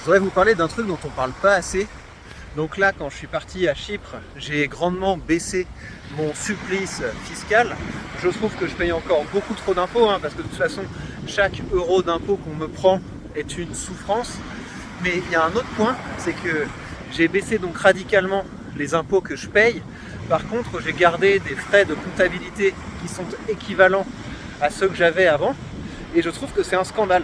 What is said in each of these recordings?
Je voudrais vous parler d'un truc dont on parle pas assez. Donc là, quand je suis parti à Chypre, j'ai grandement baissé mon supplice fiscal. Je trouve que je paye encore beaucoup trop d'impôts, parce que de toute façon, chaque euro d'impôt qu'on me prend est une souffrance. Mais il y a un autre point, c'est que j'ai baissé donc radicalement les impôts que je paye. Par contre, j'ai gardé des frais de comptabilité qui sont équivalents à ceux que j'avais avant. Et je trouve que c'est un scandale.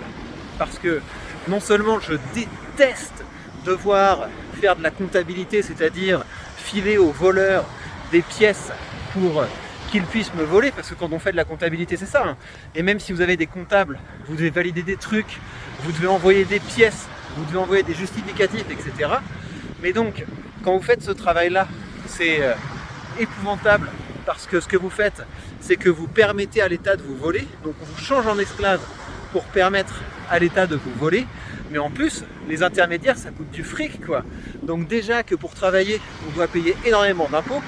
Parce que non seulement je déteste devoir faire de la comptabilité, c'est-à-dire filer aux voleurs des pièces pour qu'ils puissent me voler, parce que quand on fait de la comptabilité, c'est ça. Et même si vous avez des comptables, vous devez valider des trucs, vous devez envoyer des pièces, vous devez envoyer des justificatifs, etc. Mais donc, quand vous faites ce travail-là, c'est épouvantable, parce que ce que vous faites, c'est que vous permettez à l'État de vous voler, donc on vous change en esclave pour permettre à l'État de vous voler, mais en plus, les intermédiaires, ça coûte du fric, quoi. Donc déjà que pour travailler, on doit payer énormément d'impôts.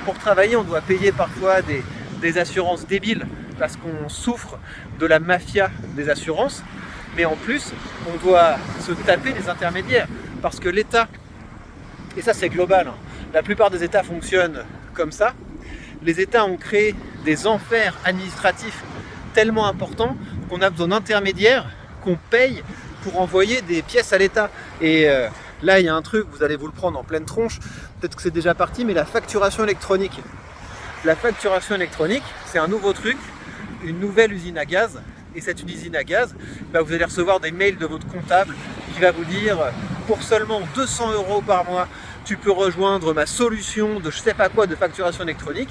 Pour travailler, on doit payer parfois des assurances débiles, parce qu'on souffre de la mafia des assurances. Mais en plus, on doit se taper les intermédiaires, parce que l'État, et ça c'est global, la plupart des États fonctionnent comme ça. Les États ont créé des enfers administratifs tellement importants qu'on a besoin d'intermédiaires qu'on paye pour envoyer des pièces à l'État. Et là, il y a un truc, vous allez vous le prendre en pleine tronche, peut-être que c'est déjà parti, mais la facturation électronique. La facturation électronique, c'est un nouveau truc, une nouvelle usine à gaz. Et cette usine à gaz, vous allez recevoir des mails de votre comptable qui va vous dire pour seulement 200 € par mois, tu peux rejoindre ma solution de je sais pas quoi de facturation électronique.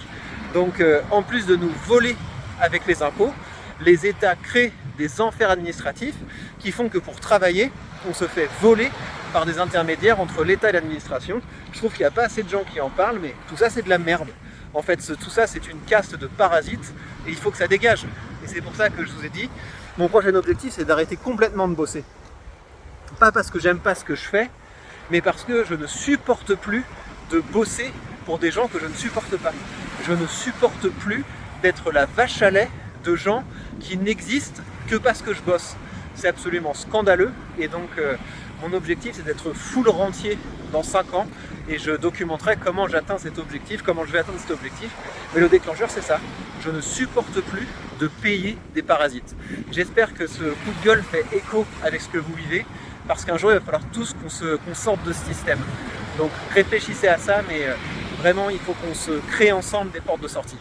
Donc en plus de nous voler avec les impôts, les États créent des enfers administratifs qui font que pour travailler, on se fait voler par des intermédiaires entre l'État et l'administration. Je trouve qu'il n'y a pas assez de gens qui en parlent, mais tout ça c'est de la merde. En fait, tout ça c'est une caste de parasites et il faut que ça dégage. Et c'est pour ça que je vous ai dit, mon prochain objectif c'est d'arrêter complètement de bosser. Pas parce que j'aime pas ce que je fais, mais parce que je ne supporte plus de bosser pour des gens que je ne supporte pas. Je ne supporte plus d'être la vache à lait de gens qui n'existent que parce que je bosse. C'est absolument scandaleux et donc mon objectif c'est d'être full rentier dans 5 ans et je documenterai comment j'atteins cet objectif, comment je vais atteindre cet objectif. Mais le déclencheur c'est ça, je ne supporte plus de payer des parasites. J'espère que ce coup de gueule fait écho avec ce que vous vivez parce qu'un jour il va falloir tous qu'on sorte de ce système. Donc réfléchissez à ça, mais vraiment il faut qu'on se crée ensemble des portes de sortie.